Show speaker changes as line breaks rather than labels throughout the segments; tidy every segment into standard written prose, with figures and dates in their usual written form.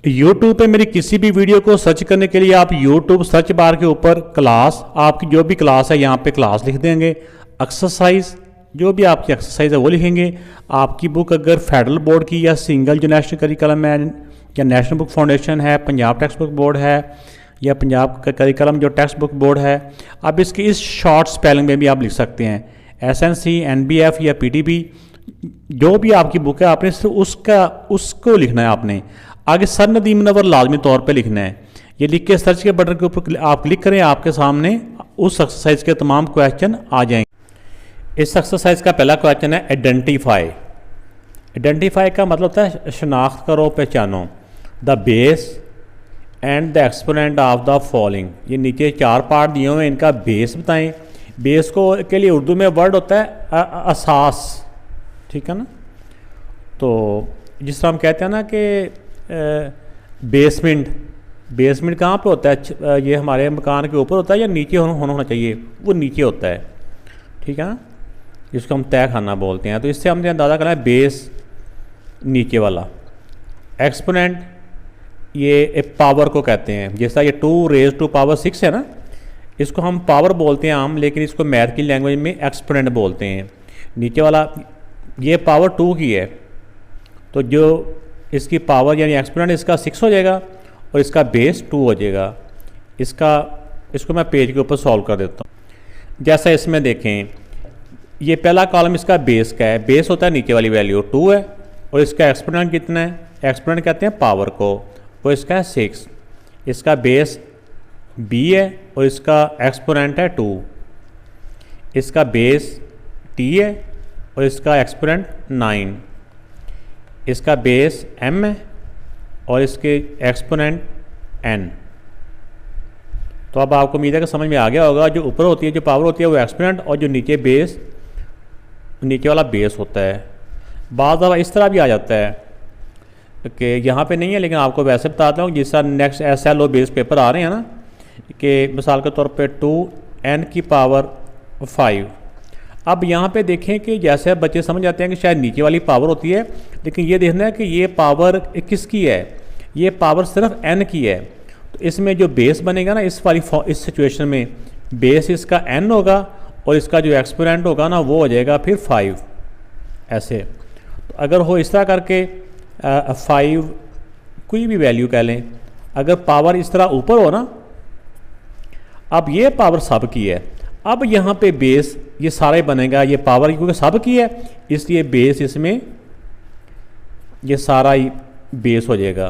YouTube पे मेरी किसी भी वीडियो को सर्च करने के लिए आप YouTube सर्च बार के ऊपर क्लास, आपकी जो भी क्लास है यहाँ पे क्लास लिख देंगे। एक्सरसाइज, जो भी आपकी एक्सरसाइज है वो लिखेंगे। आपकी बुक अगर फेडरल बोर्ड की या सिंगल जो नेशनल करिकुलम है या नेशनल बुक फाउंडेशन है, पंजाब टेक्स्ट बुक बोर्ड है या पंजाब का करिकुलम जो टेक्स्ट बुक बोर्ड है, आप इसकी इस शॉर्ट स्पेलिंग में भी आप लिख सकते हैं। SNC, NBF या PTB, जो भी आपकी बुक है आपने सिर्फ उसको लिखना है। आपने आगे सर नदीम मुनव्वर लाजमी तौर पे लिखना है। ये लिख के सर्च के बटन के ऊपर आप क्लिक करें, आपके सामने उस एक्सरसाइज के तमाम क्वेश्चन आ जाएंगे। इस एक्सरसाइज का पहला क्वेश्चन है आइडेंटिफाई। आइडेंटिफाई का मतलब होता है शनाख्त करो, पहचानो। The base and the exponent of the following. ये नीचे 4 पार्ट दिए हुए हैं, इनका बेस बताएं। बेस को के लिए उर्दू में वर्ड होता है असास, ठीक है ना। तो जिस तरह हम कहते हैं ना कि बेसमेंट, बेसमेंट कहाँ पे होता है? ये हमारे मकान के ऊपर होता है या नीचे होना चाहिए? वो नीचे होता है, ठीक है ना, जिसको हम तय खाना बोलते हैं। तो इससे हमने अंदाज़ा करना है बेस नीचे वाला। एक्सपोनेंट ये पावर को कहते हैं, जैसा ये 2 रेज़ टू पावर 6 है ना, इसको हम पावर बोलते हैं आम, लेकिन इसको मैथ की लैंग्वेज में एक्सपोनेंट बोलते हैं। नीचे वाला ये पावर 2 की है, तो जो इसकी पावर यानी एक्सपोनेंट इसका 6 हो जाएगा और इसका बेस 2 हो जाएगा। इसको मैं पेज के ऊपर सॉल्व कर देता हूँ। जैसा इसमें देखें, ये पहला कॉलम इसका बेस का है। बेस होता है नीचे वाली वैल्यू 2 है और इसका एक्सपोनेंट कितना है? एक्सपोनेंट कहते हैं पावर को, वो इसका है 6। इसका बेस b है और इसका एक्सपोनेंट है 2। इसका बेस t है और इसका एक्सपोनेंट 9। इसका बेस m है और इसके एक्सपोनेंट n। तो अब आपको उम्मीद है कि समझ में आ गया होगा। जो ऊपर होती है, जो पावर होती है वो एक्सपोनेंट, और जो नीचे बेस, नीचे वाला बेस होता है। बाद अब इस तरह भी आ जाता है कि यहाँ पे नहीं है, लेकिन आपको वैसे बताता हूँ। जिस तरह नेक्स्ट SLO बेस पेपर आ रहे हैं ना, कि मिसाल के तौर पे 2n की पावर 5। अब यहाँ पे देखें कि जैसे बच्चे समझ जाते हैं कि शायद नीचे वाली पावर होती है, लेकिन ये देखना है कि ये पावर किसकी है। ये पावर सिर्फ n की है। तो इसमें जो बेस बनेगा ना, इस सिचुएशन में बेस इसका n होगा और इसका जो एक्सपोनेंट होगा ना वो हो जाएगा फिर 5 ऐसे। तो अगर हो इस तरह करके 5 कोई भी वैल्यू कह लें, अगर पावर इस तरह ऊपर हो ना, अब ये पावर सब की है। अब यहाँ पे बेस ये सारा बनेगा, ये पावर क्योंकि सब की है इसलिए बेस इसमें ये सारा ही बेस हो जाएगा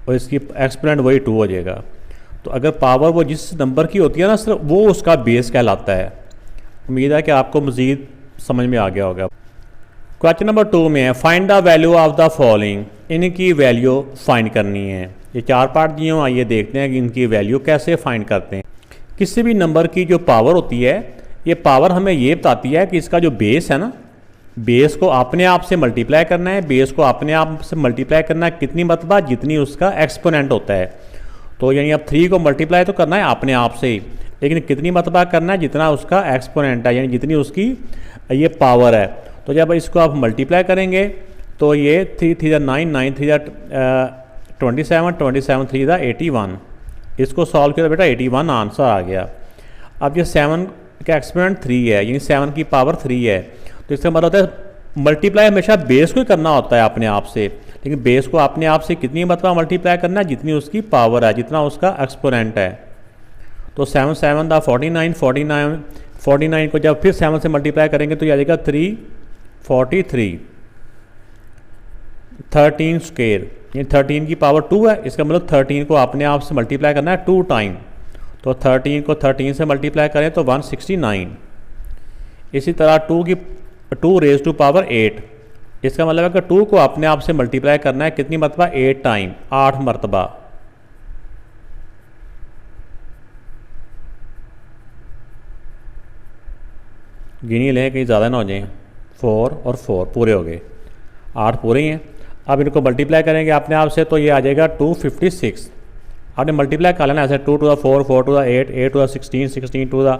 और इसकी एक्सपोनेंट वही 2 हो जाएगा। तो अगर पावर वो जिस नंबर की होती है ना, सिर्फ वो उसका बेस कहलाता है। उम्मीद है कि आपको मज़ीद समझ में आ गया होगा। क्वेश्चन नंबर 2 में है find the value of the following. इनकी वैल्यू फाइंड करनी है। ये 4 पार्ट दिए हो, आइए देखते हैं कि इनकी वैल्यू कैसे फाइंड करते हैं। किसी भी नंबर की जो पावर होती है, ये पावर हमें ये बताती है कि इसका जो बेस है ना, बेस को अपने आप से मल्टीप्लाई करना है। बेस को अपने आप से मल्टीप्लाई करना है कितनी मरतबा? जितनी उसका एक्सपोनेंट होता है। तो यानी अब 3 को मल्टीप्लाई तो करना है अपने आप से ही, लेकिन कितनी मरतबा करना है? जितना उसका एक्सपोनेंट है, यानी जितनी उसकी ये पावर है। तो जब इसको आप मल्टीप्लाई करेंगे तो ये 3 3 9 9 3 27 27 3 81। इसको सॉल्व किया तो बेटा 81 आंसर आ गया। अब ये 7 का एक्सपोनेंट 3 है, यानी 7 की पावर 3 है। तो इसका मतलब होता है मल्टीप्लाई हमेशा बेस को ही करना होता है अपने आप से, लेकिन बेस को अपने आप से कितनी मरतबा मल्टीप्लाई करना है? जितनी उसकी पावर है, जितना उसका एक्सपोनेंट है। तो 7 7 दा 49 49 को जब फिर 7 से मल्टीप्लाई करेंगे तो ये आ जाएगा 343। 13 स्क्वायर, ये 13 की पावर 2 है। इसका मतलब 13 को अपने आप से मल्टीप्लाई करना है 2 टाइम। तो 13 को 13 से मल्टीप्लाई करें तो 169। इसी तरह 2 रेज़ टू पावर 8। इसका मतलब है कि 2 को अपने आप से मल्टीप्लाई करना है कितनी मरतबा? 8 टाइम, 8 मरतबा। गिनी लें कहीं ज़्यादा ना हो जाए। 4 और 4 पूरे हो गए, 8 पूरे ही हैं। अब इनको मल्टीप्लाई करेंगे अपने आप से तो ये आ जाएगा 256। आपने मल्टीप्लाई कर लेना ऐसे 2 to the 4 4 to the 8 8 to the 16 16 to the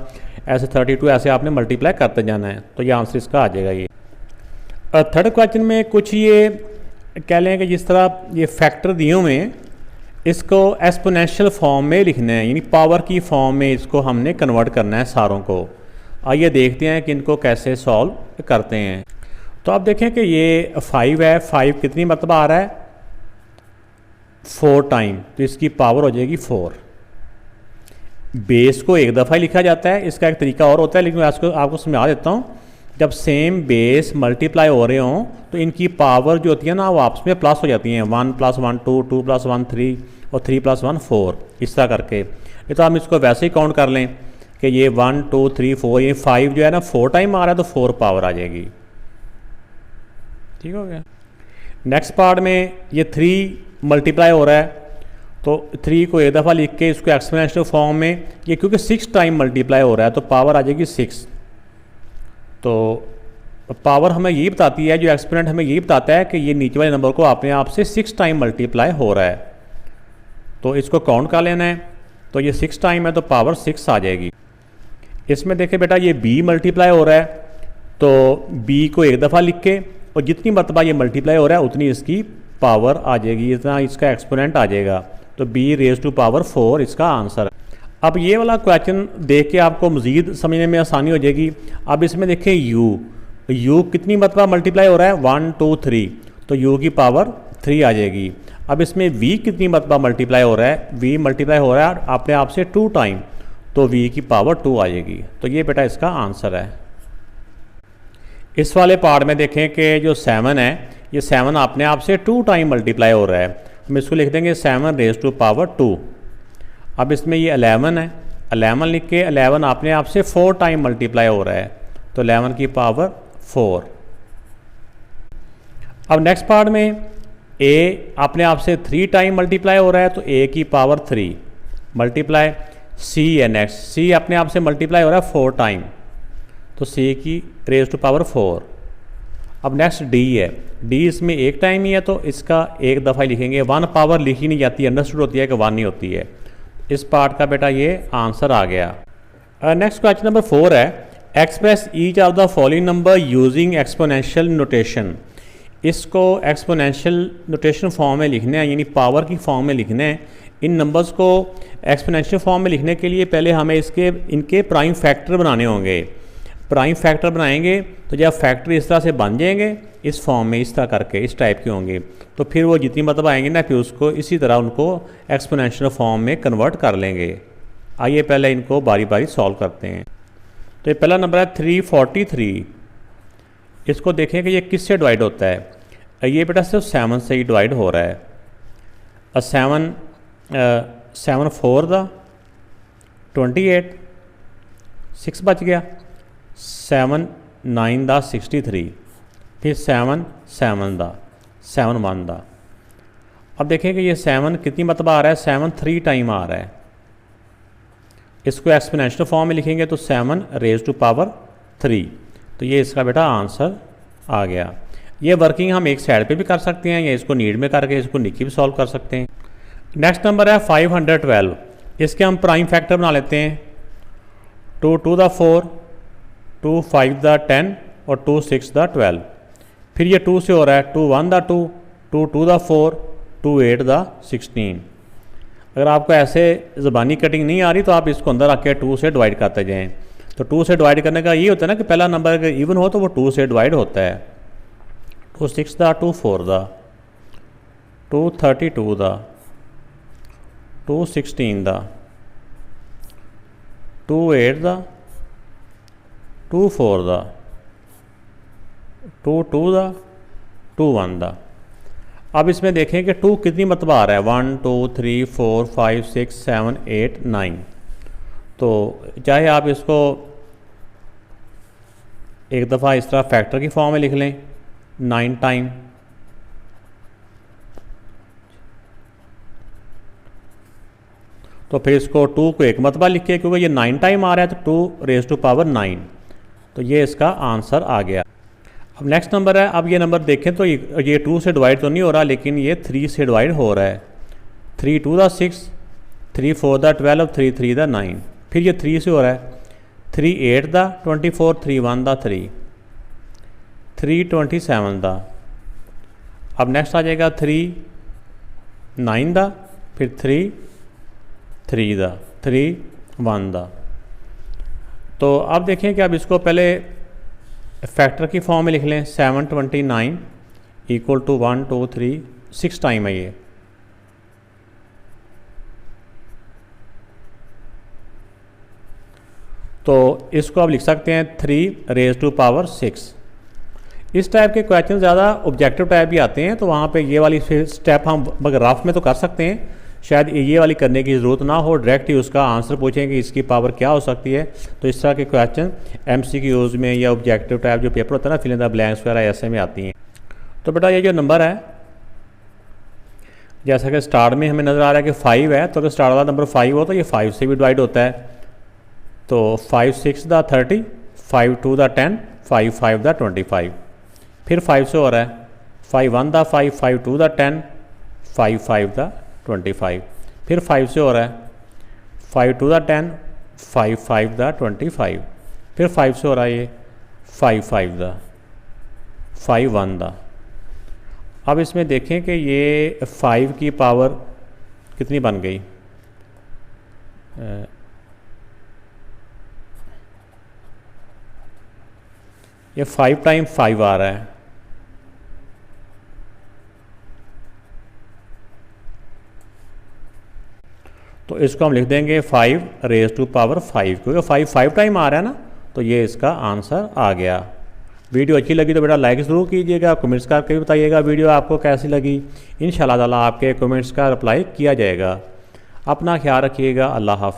ऐसे 32, ऐसे आपने मल्टीप्लाई करते जाना है। तो ये आंसर इसका आ जाएगा। ये थर्ड क्वेश्चन में कुछ ये कह लें कि जिस तरह ये फैक्टर दिए हुए हैं इसको एक्सपोनेंशियल फॉर्म में लिखना है, यानी पावर की फॉर्म में इसको हमने कन्वर्ट करना है सारों को। आइए देखते हैं कि इनको कैसे सॉल्व करते हैं। तो आप देखें कि ये 5 है, 5 कितनी मरतबा आ रहा है, 4 टाइम, तो इसकी पावर हो जाएगी 4। बेस को एक दफ़ा ही लिखा जाता है, इसका एक तरीका और होता है, लेकिन मैं आपको समझा देता हूँ। जब सेम बेस मल्टीप्लाई हो रहे हों तो इनकी पावर जो होती है ना वो आपस में प्लस हो जाती हैं, 1 + 1 2, 2 + 1 3 और 3 + 1 4, इस तरह करके। ये तो हम इसको वैसे ही काउंट कर लें कि ये 1 2 3 4, ये 5 जो है ना 4 टाइम आ रहा है तो 4 पावर आ जाएगी। ठीक हो गया। नेक्स्ट पार्ट में ये 3 मल्टीप्लाई हो रहा है, तो 3 को एक दफ़ा लिख के इसको एक्सपोनेंशियल फॉर्म में, ये क्योंकि 6 टाइम मल्टीप्लाई हो रहा है तो पावर आ जाएगी 6। तो पावर हमें यही बताती है, जो एक्सपोनेंट हमें यही बताता है कि ये नीचे वाले नंबर को अपने आप से 6 टाइम मल्टीप्लाई हो रहा है, तो इसको काउंट कर लेना है। तो ये 6 टाइम है तो पावर 6 आ जाएगी। इसमें देखें बेटा ये b मल्टीप्लाई हो रहा है, तो b को एक दफ़ा लिख के और जितनी मरतबा ये मल्टीप्लाई हो रहा है उतनी इसकी पावर आ जाएगी, इतना इसका एक्सपोनेंट आ जाएगा। तो b⁴ इसका आंसर है। अब ये वाला क्वेश्चन देख के आपको मज़ीद समझने में आसानी हो जाएगी। अब इसमें देखें u कितनी मरतबा मल्टीप्लाई हो रहा है, 1 2 3, तो u की पावर 3 आ जाएगी। अब इसमें v कितनी मरतबा मल्टीप्लाई हो रहा है, v मल्टीप्लाई हो रहा है अपने आप से 2 टाइम, तो v की पावर 2 आ जाएगी। तो ये बेटा इसका आंसर है। इस वाले पार्ट में देखें कि जो 7 है, ये 7 अपने आप से 2 टाइम मल्टीप्लाई हो रहा है, हम इसको लिख देंगे 7⁻²। अब इसमें ये 11 है, 11 लिख के 11 अपने आप से 4 टाइम मल्टीप्लाई हो रहा है, तो 11 की पावर 4। अब नेक्स्ट पार्ट में a अपने आप से 3 टाइम मल्टीप्लाई हो रहा है, तो a की पावर 3 मल्टीप्लाई c है। नेक्स्ट c अपने आप से मल्टीप्लाई हो रहा है 4 टाइम, तो c की ⁻⁴। अब नेक्स्ट d है, d इसमें एक टाइम ही है तो इसका एक दफ़ा ही लिखेंगे, 1 पावर लिखी नहीं जाती, अंडरस्टूड होती है कि 1 नहीं होती है। इस पार्ट का बेटा ये आंसर आ गया। नेक्स्ट क्वेश्चन नंबर 4 है, express each of the following number using exponential notation. इसको एक्सपोनेंशियल नोटेशन फॉर्म में लिखना है, यानी पावर की फॉर्म में लिखना है। इन नंबर्स को एक्सपोनेंशियल फॉर्म में लिखने के लिए पहले हमें इनके प्राइम फैक्टर बनाने होंगे। प्राइम फैक्टर बनाएंगे तो जब फैक्टर इस तरह से बन जाएंगे इस फॉर्म में, इस तरह करके इस टाइप के होंगे, तो फिर वो जितनी मरतबा आएंगे ना फिर उसको इसी तरह उनको एक्सपोनेंशियल फॉर्म में कन्वर्ट कर लेंगे। आइए पहले इनको बारी बारी सॉल्व करते हैं। तो ये पहला नंबर है 343। इसको देखें कि ये किससे डिवाइड होता है। ये बेटा सिर्फ 7 से ही डिवाइड हो रहा है। 7 4 28, 6 बच गया, 7 9 63, फिर 7 7 7 1। अब देखें कि ये 7 कितनी मरतबा आ रहा है, 7 3 टाइम आ रहा है। इसको एक्सपोनेंशियल फॉर्म में लिखेंगे तो 7⁻3, तो ये इसका बेटा आंसर आ गया। ये वर्किंग हम एक साइड पे भी कर सकते हैं या इसको नीड में करके इसको निकी भी सॉल्व कर सकते हैं। नेक्स्ट नंबर है 512। इसके हम प्राइम फैक्टर बना लेते हैं, 2 2 4, 2 5 10 और 2 6 12। फिर ये 2 से हो रहा है, 2 1 2, 2 2 4, 2 8 16। अगर आपको ऐसे ज़बानी कटिंग नहीं आ रही तो आप इसको अंदर आके 2 से डिवाइड करते जाएँ। तो 2 से डिवाइड करने का ये होता है ना कि पहला नंबर अगर इवन हो तो वो 2 से डिवाइड होता है। 2 6 2 4 2 32 2 16 2 8 2 4 2 2 2 1। अब इसमें देखें कि 2 कितनी मरतबा आ रहा है, 1 2 3 4 5 6 7 8 9। तो चाहे आप इसको एक दफ़ा इस तरह फैक्टर की फॉर्म में लिख लें 9 टाइम, तो फिर इसको 2 को एक मरतबा लिख के, क्योंकि ये 9 टाइम आ रहा है तो 2⁻9, तो ये इसका आंसर आ गया। अब नेक्स्ट नंबर है, अब ये नंबर देखें तो ये 2 से डिवाइड तो नहीं हो रहा लेकिन ये 3 से डिवाइड हो रहा है। 3 2 6, 3 4 12, 3 3 9। फिर ये 3 से हो रहा है, 3 8 24, 3 1 3, 3 27। अब नेक्स्ट आ जाएगा 3 9, फिर 3 3 दा 3 1 दा। तो अब देखें कि अब इसको पहले फैक्टर की फॉर्म में लिख लें। 729 इक्वल टू 1 2 3 6 टाइम है ये। तो इसको आप लिख सकते हैं 3 रेज़ टू पावर 6। इस टाइप के क्वेश्चन ज़्यादा ऑब्जेक्टिव टाइप भी आते हैं, तो वहाँ पे ये वाली स्टेप हम अगर रफ में तो कर सकते हैं, शायद ये वाली करने की ज़रूरत ना हो, डायरेक्ट ही उसका आंसर पूछें कि इसकी पावर क्या हो सकती है। तो इस तरह के क्वेश्चन MCQs में या ऑब्जेक्टिव टाइप जो पेपर होता है ना, फिल इन द ब्लैंक्स वगैरह ऐसे में आती हैं। तो बेटा ये जो नंबर है, जैसा कि स्टार्ट में हमें नज़र आ रहा है कि 5 है, तो अगर स्टार्ट वाला नंबर 5 हो तो ये 5 से भी डिवाइड होता है। तो 5 6 दा 30, 5 2 दा 10, 5 5 दा 25। फिर 5 से हो रहा है 5 1 दा 5, 5 2 दा 10, 5 5 दा 25। फिर 5 से हो रहा है 5 2 दा 10, 5 5 दा 25। फिर 5 से हो रहा है ये 5 5 दा 5 1 दा। अब इसमें देखें कि ये 5 की पावर कितनी बन गई। ये 5 टाइम 5 आ रहा है। तो इसको हम लिख देंगे 5 रेज़ टू पावर 5, क्योंकि 5 5 टाइम आ रहा है ना, तो ये इसका आंसर आ गया। वीडियो अच्छी लगी तो बेटा लाइक ज़रूर कीजिएगा, कमेंट्स करके भी बताइएगा वीडियो आपको कैसी लगी। इंशाल्लाह ताला आपके कमेंट्स का रिप्लाई किया जाएगा। अपना ख्याल रखिएगा। अल्लाह हाफ़िज़।